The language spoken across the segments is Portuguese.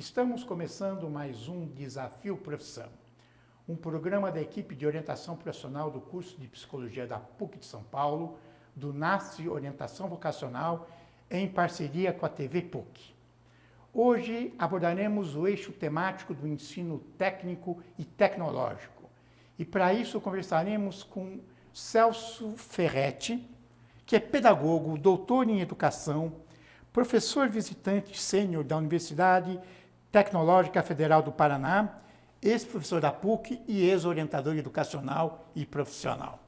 Estamos começando mais um Desafio Profissão, um programa da equipe de orientação profissional do curso de Psicologia da PUC de São Paulo, do NASCE Orientação Vocacional, em parceria com a TV PUC. Hoje abordaremos o eixo temático do ensino técnico e tecnológico. E para isso conversaremos com Celso Ferretti, que é pedagogo, doutor em educação, professor visitante sênior da Universidade Tecnológica Federal do Paraná, ex-professor da PUC e ex-orientador educacional e profissional.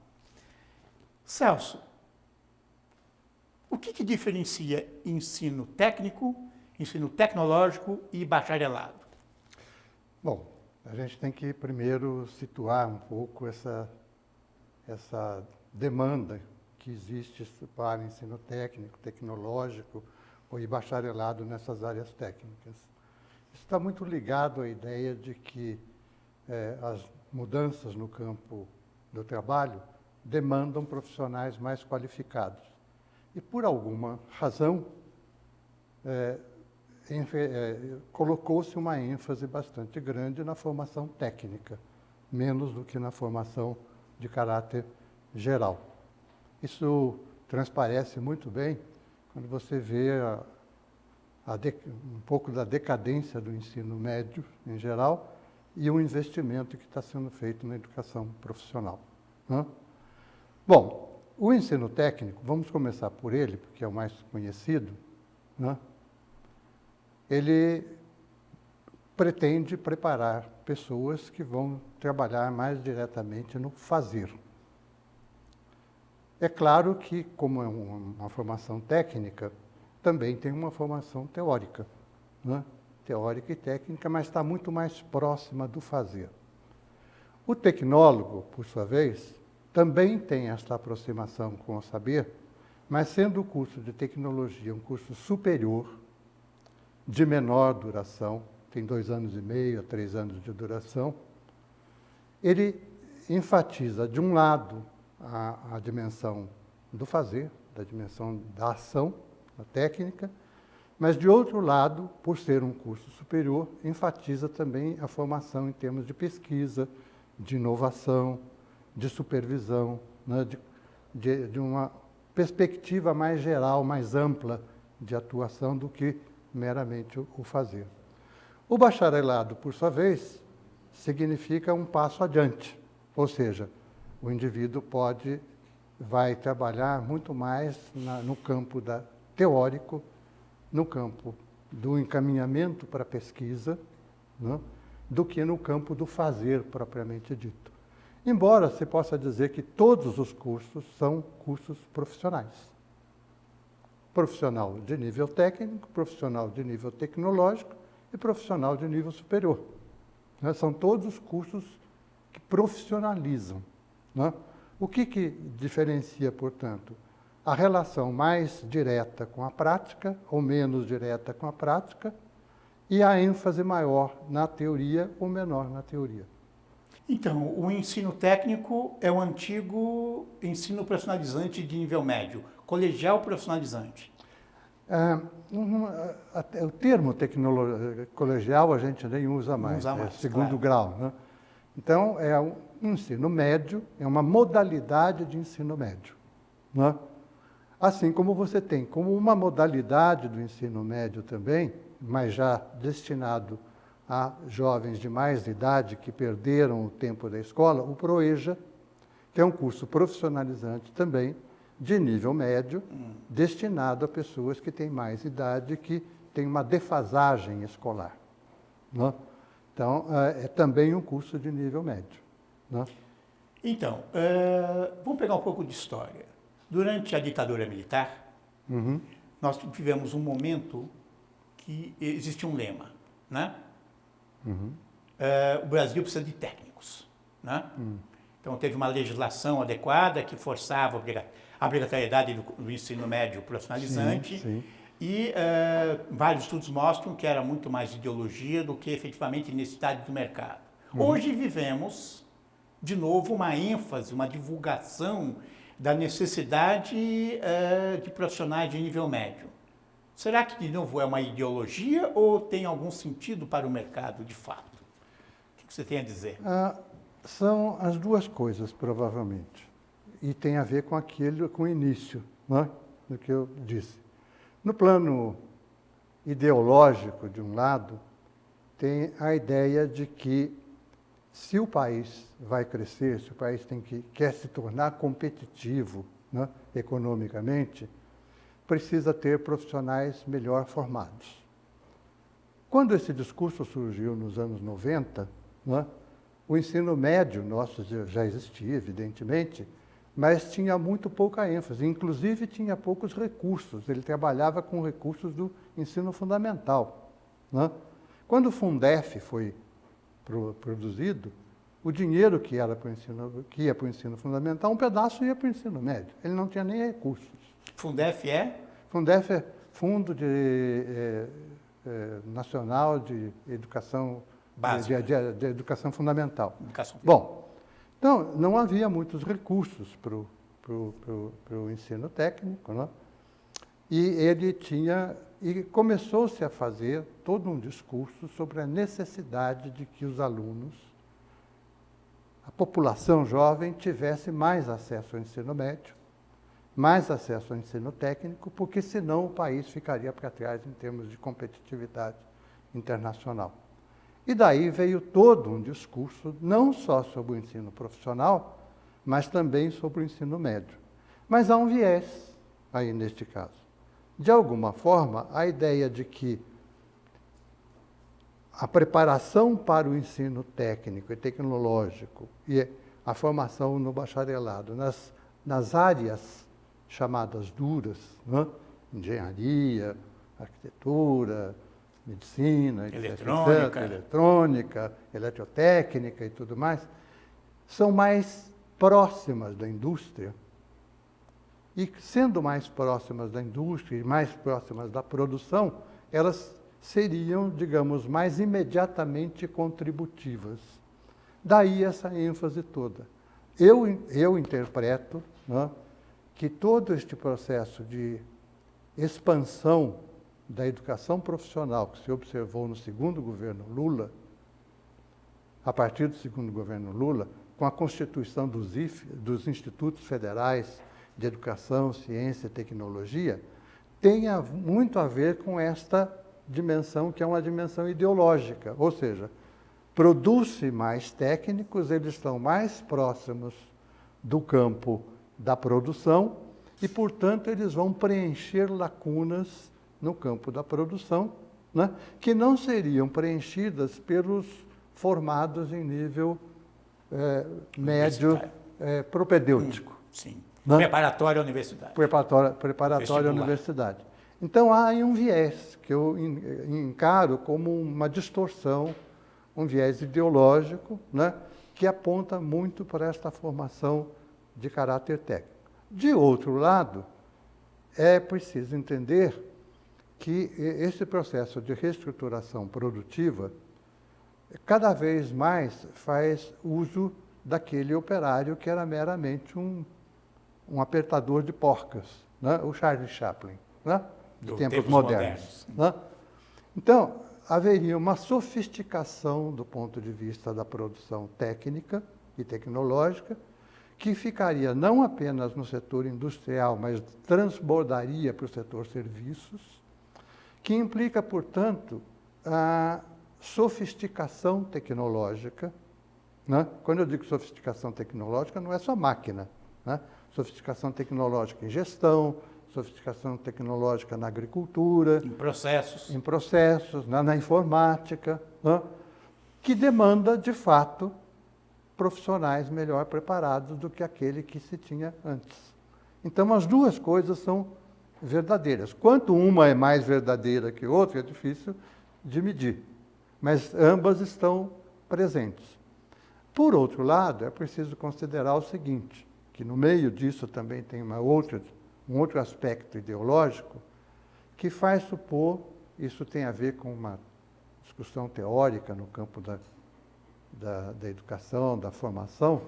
Celso, o que diferencia ensino técnico, ensino tecnológico e bacharelado? Bom, a gente tem que primeiro situar um pouco essa demanda que existe para ensino técnico, tecnológico e bacharelado nessas áreas técnicas. Isso está muito ligado à ideia de que as mudanças no campo do trabalho demandam profissionais mais qualificados. E, por alguma razão, colocou-se uma ênfase bastante grande na formação técnica, menos do que na formação de caráter geral. Isso transparece muito bem quando você vê um pouco da decadência do ensino médio em geral e o investimento que está sendo feito na educação profissional, né? Bom, o ensino técnico, vamos começar por ele, porque é o mais conhecido, né? Ele pretende preparar pessoas que vão trabalhar mais diretamente no fazer. É claro que, como é uma formação técnica, também tem uma formação teórica, né? Teórica e técnica, mas está muito mais próxima do fazer. O tecnólogo, por sua vez, também tem esta aproximação com o saber, mas sendo o curso de tecnologia um curso superior, de menor duração, tem 2 anos e meio a 3 anos de duração, ele enfatiza, de um lado, a dimensão do fazer, da dimensão da ação, da técnica, mas, de outro lado, por ser um curso superior, enfatiza também a formação em termos de pesquisa, de inovação, de supervisão, né, de uma perspectiva mais geral, mais ampla de atuação do que meramente o fazer. O bacharelado, por sua vez, significa um passo adiante, ou seja, o indivíduo vai trabalhar muito mais no campo teórico, no campo do encaminhamento para a pesquisa, né, do que no campo do fazer propriamente dito. Embora se possa dizer que todos os cursos são cursos profissionais. Profissional de nível técnico, profissional de nível tecnológico e profissional de nível superior. Né, são todos cursos que profissionalizam. Né? O que diferencia, portanto, a relação mais direta com a prática ou menos direta com a prática e a ênfase maior na teoria ou menor na teoria? Então, o ensino técnico é o antigo ensino profissionalizante de nível médio, colegial profissionalizante. O termo colegial a gente nem usa mais, segundo grau, né? Então, é um ensino médio, é uma modalidade de ensino médio, né? Assim como você tem como uma modalidade do ensino médio também, mas já destinado a jovens de mais idade que perderam o tempo da escola, o ProEja, que é um curso profissionalizante também, de nível médio, destinado a pessoas que têm mais idade, que têm uma defasagem escolar, né? Então, é também um curso de nível médio, né? Então, vamos pegar um pouco de história. Durante a ditadura militar, nós tivemos um momento que existia um lema, né? O Brasil precisa de técnicos, né? Então, teve uma legislação adequada que forçava a obrigatoriedade do ensino médio profissionalizante. Sim. E vários estudos mostram que era muito mais ideologia do que efetivamente necessidade do mercado. Hoje vivemos, de novo, uma ênfase, uma divulgação da necessidade de profissionais de nível médio. Será que, de novo, é uma ideologia ou tem algum sentido para o mercado, de fato? O que você tem a dizer? São as duas coisas, provavelmente. E tem a ver com o início, né, do que eu disse. No plano ideológico, de um lado, tem a ideia de que se o país vai crescer, se o país quer se tornar competitivo, né, economicamente, precisa ter profissionais melhor formados. Quando esse discurso surgiu nos anos 90, né, o ensino médio nosso já existia, evidentemente, mas tinha muito pouca ênfase, inclusive tinha poucos recursos, ele trabalhava com recursos do ensino fundamental, né? Quando o Fundef foi produzido, o dinheiro que ia para o ensino fundamental, um pedaço ia para o ensino médio, ele não tinha nem recursos. Fundef é? Fundef é Fundo Nacional de Educação Básica. De Educação Fundamental. Educação. Bom, então, não havia muitos recursos para o ensino técnico, né? E começou-se a fazer todo um discurso sobre a necessidade de que os alunos, a população jovem, tivesse mais acesso ao ensino médio, mais acesso ao ensino técnico, porque senão o país ficaria para trás em termos de competitividade internacional. E daí veio todo um discurso, não só sobre o ensino profissional, mas também sobre o ensino médio. Mas há um viés aí neste caso. De alguma forma, a ideia de que a preparação para o ensino técnico e tecnológico e a formação no bacharelado nas áreas chamadas duras, né? Engenharia, arquitetura, medicina, eletrônica, eletrotécnica e tudo mais, são mais próximas da indústria. E sendo mais próximas da indústria e mais próximas da produção, elas seriam, digamos, mais imediatamente contributivas. Daí essa ênfase toda. Eu interpreto, né, que todo este processo de expansão da educação profissional que se observou no segundo governo Lula, a partir do segundo governo Lula, com a constituição dos Institutos Federais de Educação, Ciência e Tecnologia, tenha muito a ver com esta dimensão, que é uma dimensão ideológica, ou seja, produz-se mais técnicos, eles estão mais próximos do campo da produção e, portanto, eles vão preencher lacunas no campo da produção, né, que não seriam preenchidas pelos formados em nível médio propedêutico. Sim. Né? Preparatório à universidade. Preparatório à universidade. Então, há aí um viés que eu encaro como uma distorção, um viés ideológico, né, que aponta muito para esta formação de caráter técnico. De outro lado, é preciso entender que esse processo de reestruturação produtiva cada vez mais faz uso daquele operário que era meramente um apertador de porcas, né? O Charles Chaplin, né? De tempos modernos. Né? Então, haveria uma sofisticação do ponto de vista da produção técnica e tecnológica, que ficaria não apenas no setor industrial, mas transbordaria para o setor serviços, que implica, portanto, a sofisticação tecnológica, né? Quando eu digo sofisticação tecnológica, não é só máquina, né? Sofisticação tecnológica em gestão, sofisticação tecnológica na agricultura, em processos, na informática, né? Que demanda, de fato, profissionais melhor preparados do que aquele que se tinha antes. Então, as duas coisas são verdadeiras. Quanto uma é mais verdadeira que outra, é difícil de medir, mas ambas estão presentes. Por outro lado, é preciso considerar o seguinte, que no meio disso também tem um outro aspecto ideológico, que faz supor, isso tem a ver com uma discussão teórica no campo da educação, da formação,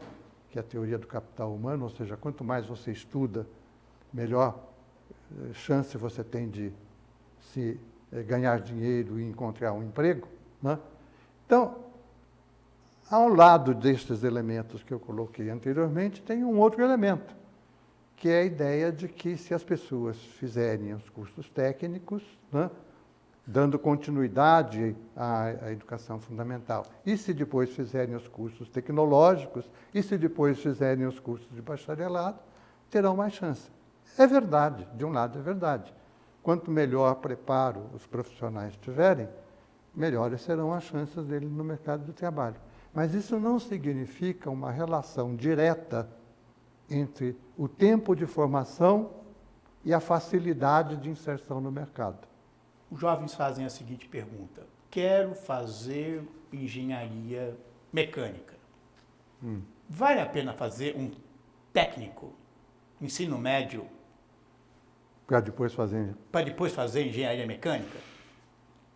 que é a teoria do capital humano, ou seja, quanto mais você estuda, melhor chance você tem de se ganhar dinheiro e encontrar um emprego, né? Então, ao lado destes elementos que eu coloquei anteriormente, tem um outro elemento, que é a ideia de que se as pessoas fizerem os cursos técnicos, né, dando continuidade à educação fundamental, e se depois fizerem os cursos tecnológicos, e se depois fizerem os cursos de bacharelado, terão mais chance. É verdade, de um lado é verdade. Quanto melhor preparo os profissionais tiverem, melhores serão as chances deles no mercado de trabalho. Mas isso não significa uma relação direta entre o tempo de formação e a facilidade de inserção no mercado. Os jovens fazem a seguinte pergunta: quero fazer engenharia mecânica. Vale a pena fazer um técnico, ensino médio, Para depois fazer. para depois fazer engenharia mecânica?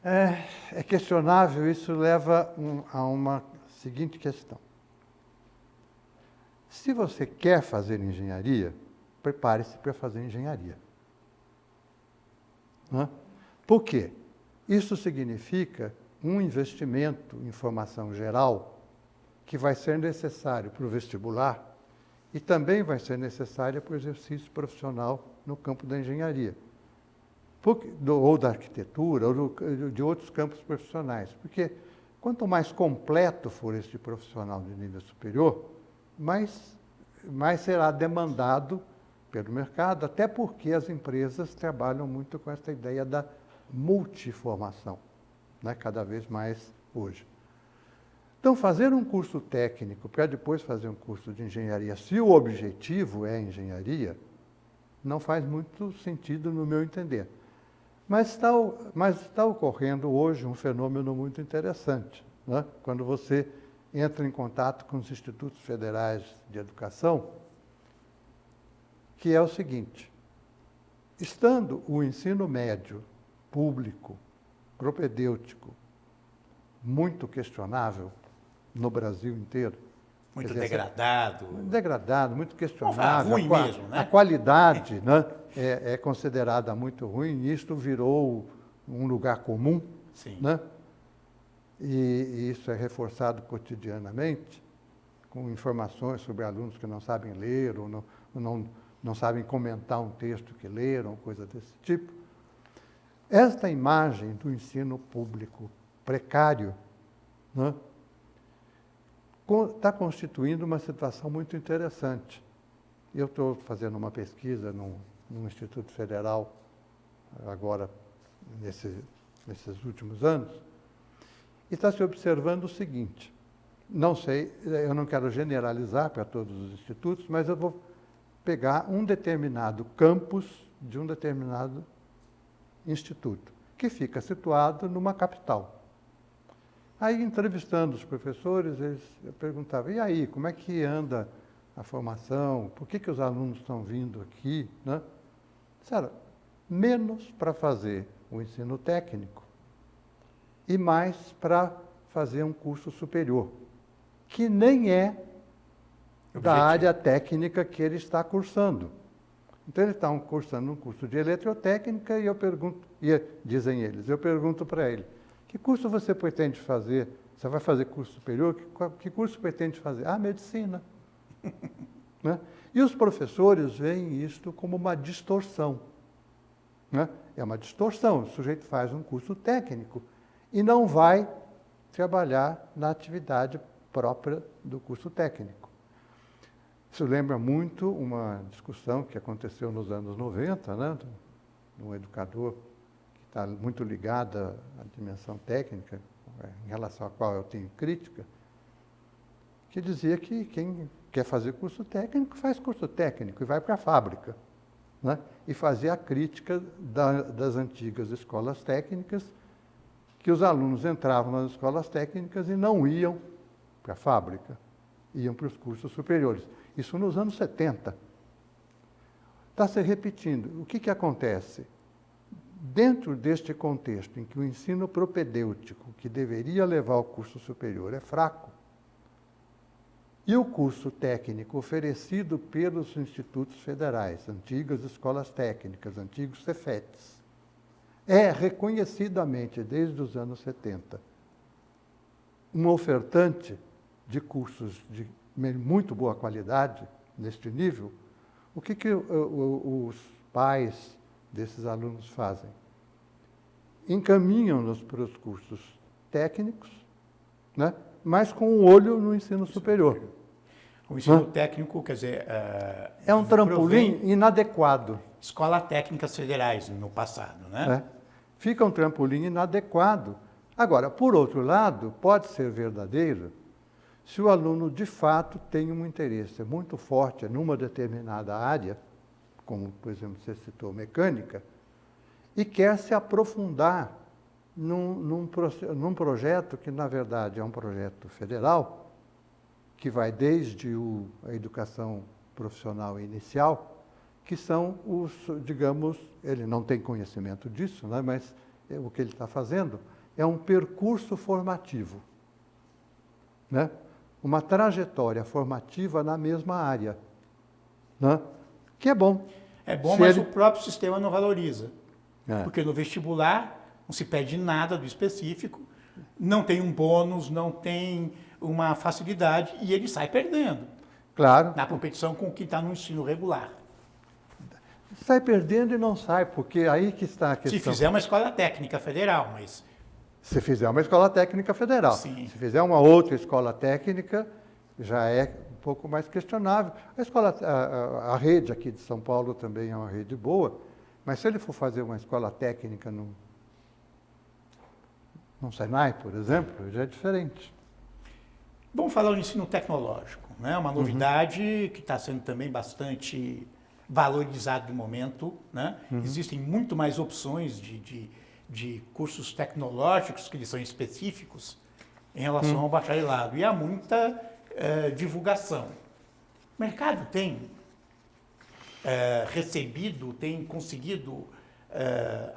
É questionável, isso leva a uma seguinte questão. Se você quer fazer engenharia, prepare-se para fazer engenharia. Né? Por quê? Isso significa um investimento em formação geral que vai ser necessário para o vestibular e também vai ser necessário para o exercício profissional no campo da engenharia, ou da arquitetura, ou de outros campos profissionais. Porque quanto mais completo for este profissional de nível superior, mais será demandado pelo mercado, até porque as empresas trabalham muito com essa ideia da multiformação, né, cada vez mais hoje. Então, fazer um curso técnico para depois fazer um curso de engenharia, se o objetivo é engenharia, não faz muito sentido no meu entender. Mas está ocorrendo hoje um fenômeno muito interessante, né? Quando você entra em contato com os institutos federais de educação, que é o seguinte: estando o ensino médio público, propedêutico, muito questionável no Brasil inteiro. Muito degradado. Degradado, muito questionável. Ruim mesmo, né? A qualidade, né, é considerada muito ruim, e isto virou um lugar comum. Sim. Né? E isso é reforçado cotidianamente, com informações sobre alunos que não sabem ler, ou não sabem comentar um texto que leram, coisa desse tipo. Esta imagem do ensino público precário, né, está constituindo uma situação muito interessante. Eu estou fazendo uma pesquisa num Instituto Federal, agora, nesses últimos anos, e está se observando o seguinte: não sei, eu não quero generalizar para todos os institutos, mas eu vou pegar um determinado campus de um determinado instituto, que fica situado numa capital. Aí, entrevistando os professores, eu perguntava: e aí, como é que anda a formação? Por que os alunos estão vindo aqui? Né? Disseram, menos para fazer o ensino técnico e mais para fazer um curso superior, que nem é da área técnica que ele está cursando. Então, ele está cursando um curso de eletrotécnica e dizem eles, eu pergunto para ele: que curso você pretende fazer? Você vai fazer curso superior? Que curso pretende fazer? Ah, medicina. Né? E os professores veem isto como uma distorção. Né? É uma distorção. O sujeito faz um curso técnico e não vai trabalhar na atividade própria do curso técnico. Isso lembra muito uma discussão que aconteceu nos anos 90, né, de um educador que está muito ligado à dimensão técnica, em relação à qual eu tenho crítica, que dizia que quem quer fazer curso técnico, faz curso técnico e vai para a fábrica. Né? E fazia a crítica das antigas escolas técnicas, que os alunos entravam nas escolas técnicas e não iam para a fábrica, iam para os cursos superiores. Isso nos anos 70. Está se repetindo. O que acontece? Dentro deste contexto em que o ensino propedêutico, que deveria levar ao curso superior, é fraco, e o curso técnico oferecido pelos institutos federais, antigas escolas técnicas, antigos Cefetes, é reconhecidamente, desde os anos 70, um ofertante de cursos de muito boa qualidade, neste nível, o que os pais desses alunos fazem? Encaminham-nos para os cursos técnicos, né? Mas com um olho no ensino superior. O ensino técnico, quer dizer... é um trampolim inadequado. Escolas técnicas federais no passado, né? Fica um trampolim inadequado. Agora, por outro lado, pode ser verdadeiro se o aluno, de fato, tem um interesse muito forte numa determinada área, como, por exemplo, você citou mecânica, e quer se aprofundar num projeto que, na verdade, é um projeto federal, que vai desde a educação profissional inicial, que são os, digamos, ele não tem conhecimento disso, né, mas o que ele está fazendo é um percurso formativo, né? Uma trajetória formativa na mesma área, né? Que é bom. É bom, mas o próprio sistema não valoriza. Porque no vestibular não se pede nada do específico, não tem um bônus, não tem uma facilidade, e ele sai perdendo. Claro. Na competição com quem está no ensino regular. Sai perdendo e não sai, porque aí que está a questão. Se fizer uma escola técnica federal, mas... Se fizer uma escola técnica federal. Sim. Se fizer uma outra escola técnica, já é um pouco mais questionável. A rede aqui de São Paulo também é uma rede boa, mas se ele for fazer uma escola técnica num Senai, por exemplo, já é diferente. Vamos falar do ensino tecnológico, né? Uma novidade que está sendo também bastante valorizada no momento, né? Existem muito mais opções de cursos tecnológicos que eles são específicos em relação ao bacharelado. E há muita divulgação. O mercado tem recebido, tem conseguido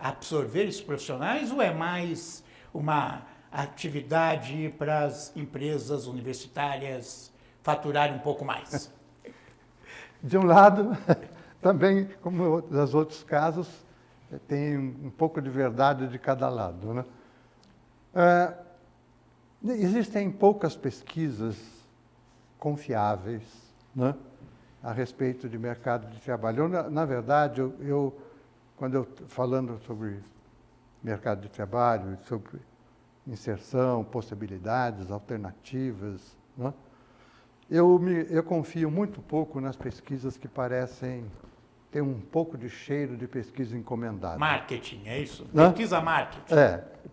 absorver esses profissionais ou é mais uma atividade para as empresas universitárias faturarem um pouco mais? De um lado, também, como nos outros casos, tem um pouco de verdade de cada lado, né? Existem poucas pesquisas confiáveis, né, a respeito de mercado de trabalho. Na verdade, quando eu falando sobre mercado de trabalho, sobre inserção, possibilidades, alternativas, né, eu confio muito pouco nas pesquisas que parecem ter um pouco de cheiro de pesquisa encomendada. Marketing, é isso? Hã? Pesquisa marketing.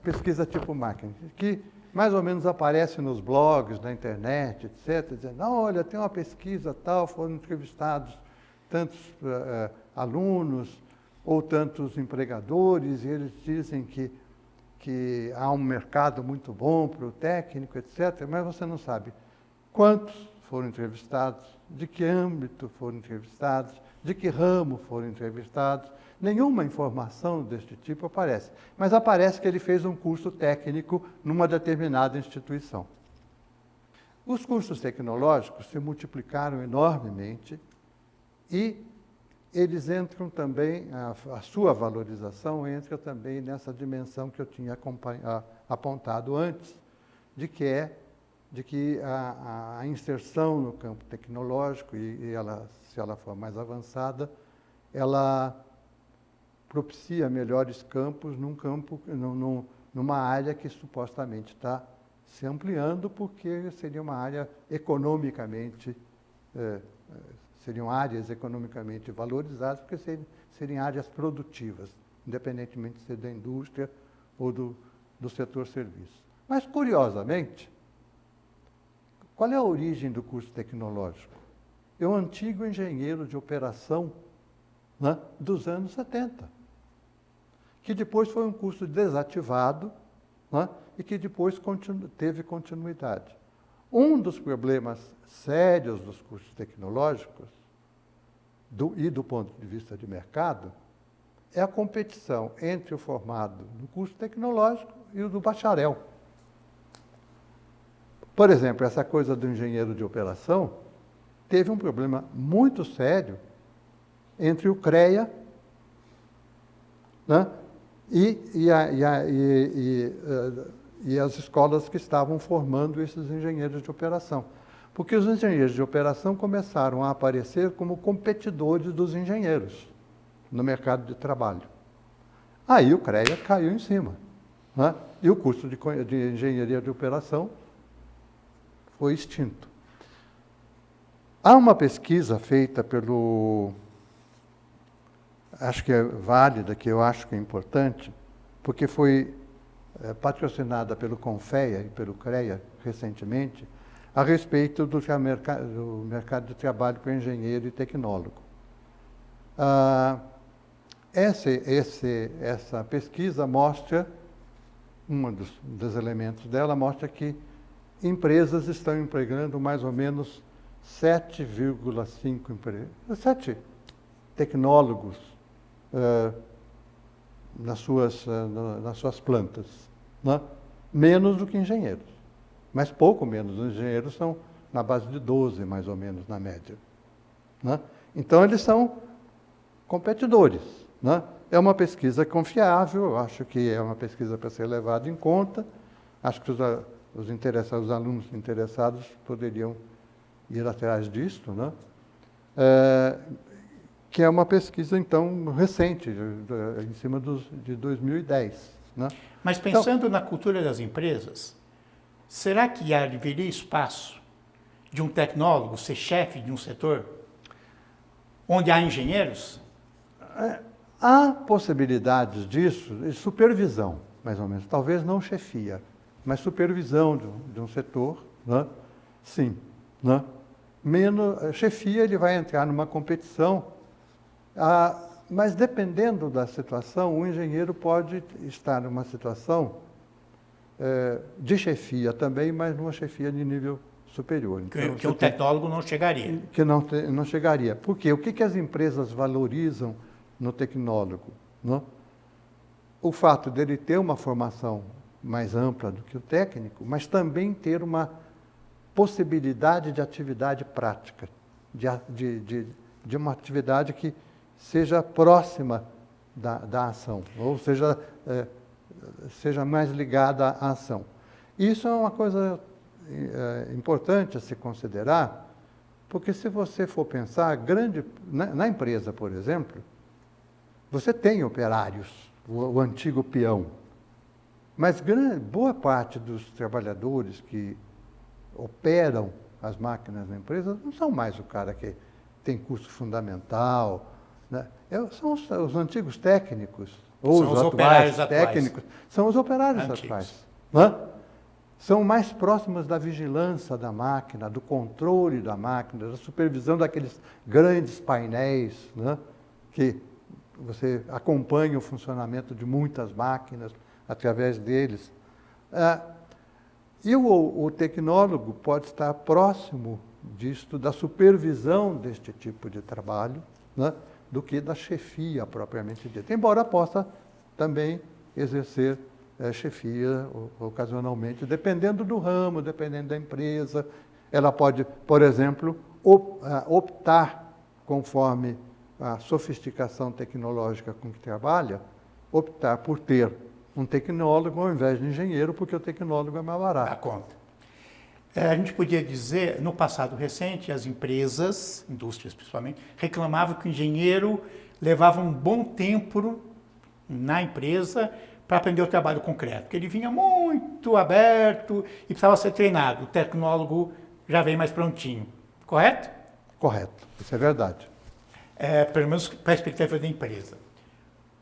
Pesquisa tipo marketing, que mais ou menos aparece nos blogs, na internet, etc., dizendo, não, olha, tem uma pesquisa tal, foram entrevistados tantos alunos ou tantos empregadores, e eles dizem que há um mercado muito bom para o técnico, etc., mas você não sabe quantos foram entrevistados, de que âmbito foram entrevistados, de que ramo foram entrevistados. Nenhuma informação deste tipo aparece, mas aparece que ele fez um curso técnico numa determinada instituição. Os cursos tecnológicos se multiplicaram enormemente e eles entram também, a sua valorização entra também nessa dimensão que eu tinha apontado antes, de que a inserção no campo tecnológico, se ela for mais avançada, ela propicia melhores campos numa área que supostamente está se ampliando, porque seria uma área economicamente, seriam áreas economicamente valorizadas, porque seriam áreas produtivas, independentemente de ser da indústria ou do setor serviço. Mas, curiosamente, qual é a origem do curso tecnológico? É um antigo engenheiro de operação, né, dos anos 70, que depois foi um curso desativado, né, e que depois teve continuidade. Um dos problemas sérios dos cursos tecnológicos, e do ponto de vista de mercado, é a competição entre o formado no curso tecnológico e o do bacharel. Por exemplo, essa coisa do engenheiro de operação teve um problema muito sério entre o CREA, né, e as escolas que estavam formando esses engenheiros de operação. Porque os engenheiros de operação começaram a aparecer como competidores dos engenheiros no mercado de trabalho. Aí o CREA caiu em cima, né? E o curso de engenharia de operação foi extinto. Há uma pesquisa feita acho que é válida, que eu acho que é importante, porque foi patrocinada pelo CONFEA e pelo CREA recentemente, a respeito do mercado de trabalho para engenheiro e tecnólogo. Essa pesquisa mostra, dos elementos dela, mostra que empresas estão empregando mais ou menos 7 tecnólogos nas suas plantas, né? Menos do que engenheiros, mas pouco menos. Os engenheiros são na base de 12, mais ou menos, na média, né? Então, eles são competidores, né? É uma pesquisa confiável, eu acho que é uma pesquisa para ser levada em conta. Acho que os alunos interessados poderiam ir atrás disso, né? Que é uma pesquisa, então, recente, em cima de 2010. Né? Mas pensando na cultura das empresas, será que haveria espaço de um tecnólogo ser chefe de um setor onde há engenheiros? Há possibilidades disso, de supervisão, mais ou menos. Talvez não chefia, mas supervisão de um setor, né? Sim. Né? Chefia, ele vai entrar numa competição, mas dependendo da situação, o engenheiro pode estar numa situação de chefia também, mas numa chefia de nível superior. Então, que o tecnólogo não chegaria. Que não chegaria. Por quê? O que as empresas valorizam no tecnólogo? Não? O fato dele ter uma formação mais ampla do que o técnico, mas também ter uma possibilidade de atividade prática, de uma atividade que seja próxima da ação, ou seja mais ligada à ação. Isso é uma coisa importante a se considerar, porque se você for pensar, na empresa, por exemplo, você tem operários, o antigo peão, mas boa parte dos trabalhadores que operam as máquinas na empresa não são mais o cara que tem curso fundamental, né? São os antigos técnicos, ou os atuais técnicos, são os operários atuais. Né? São mais próximos da vigilância da máquina, do controle da máquina, da supervisão daqueles grandes painéis, né? Que você acompanha o funcionamento de muitas máquinas através deles. E o tecnólogo pode estar próximo disto, da supervisão deste tipo de trabalho, né, do que da chefia propriamente dita. Embora possa também exercer chefia ocasionalmente, dependendo do ramo, dependendo da empresa. Ela pode, por exemplo, optar, conforme a sofisticação tecnológica com que trabalha, optar por ter um tecnólogo ao invés de engenheiro, porque o tecnólogo é mais barato. Dá conta. A gente podia dizer, no passado recente, as empresas, indústrias principalmente, reclamavam que o engenheiro levava um bom tempo na empresa para aprender o trabalho concreto, porque ele vinha muito aberto e precisava ser treinado. O tecnólogo já vem mais prontinho, correto? Correto, isso é verdade. Pelo menos para a expectativa da empresa.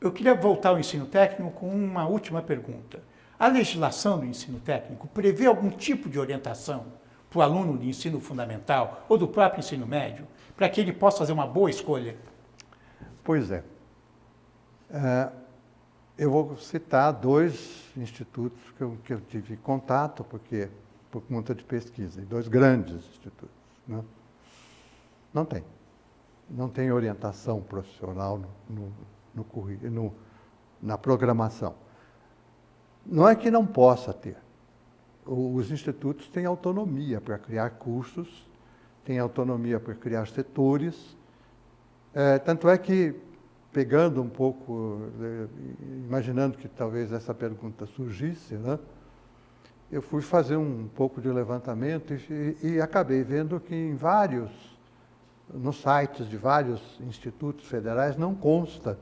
Eu queria voltar ao ensino técnico com uma última pergunta. A legislação do ensino técnico prevê algum tipo de orientação para o aluno de ensino fundamental ou do próprio ensino médio, para que ele possa fazer uma boa escolha? Pois é. Eu vou citar 2 institutos que eu tive contato, por conta de pesquisa, e 2 grandes institutos. Né? Não tem orientação profissional na programação. Não é que não possa ter. Os institutos têm autonomia para criar cursos, têm autonomia para criar setores. Tanto é que, pegando um pouco imaginando que talvez essa pergunta surgisse, né? Eu fui fazer um pouco de levantamento e acabei vendo que nos sites de vários institutos federais não consta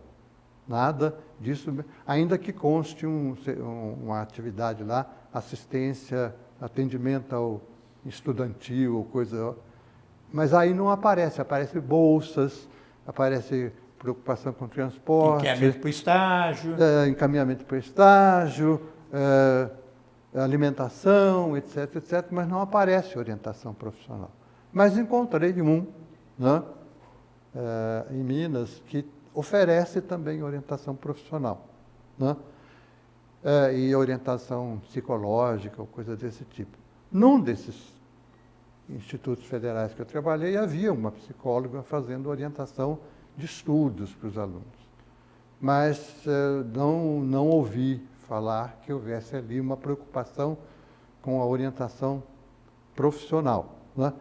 nada disso, ainda que conste uma atividade lá, assistência, atendimento ao estudantil, ou coisa. Mas aí não aparece bolsas, aparece preocupação com transporte. Encaminhamento para o estágio. Encaminhamento para o estágio, alimentação, etc., etc., mas não aparece orientação profissional. Mas encontrei né, em Minas, que oferece também orientação profissional, né? E orientação psicológica ou coisa desse tipo. Num desses institutos federais que eu trabalhei, havia uma psicóloga fazendo orientação de estudos para os alunos. Mas não ouvi falar que houvesse ali uma preocupação com a orientação profissional, né?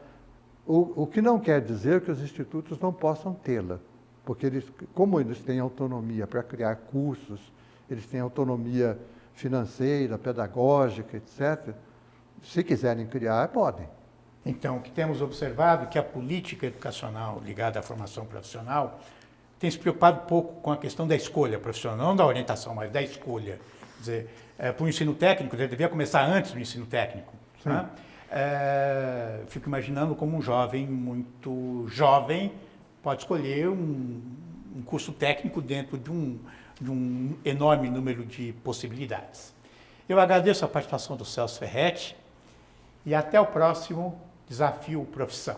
O que não quer dizer que os institutos não possam tê-la, porque como eles têm autonomia para criar cursos, eles têm autonomia financeira, pedagógica, etc., se quiserem criar, podem. Então, o que temos observado é que a política educacional ligada à formação profissional tem se preocupado pouco com a questão da escolha profissional, não da orientação, mas da escolha. Quer dizer, para o ensino técnico, ele devia começar antes do ensino técnico. Tá? Fico imaginando como um jovem muito jovem pode escolher um curso técnico dentro de um enorme número de possibilidades. Eu agradeço a participação do Celso Ferretti e até o próximo Desafio Profissão.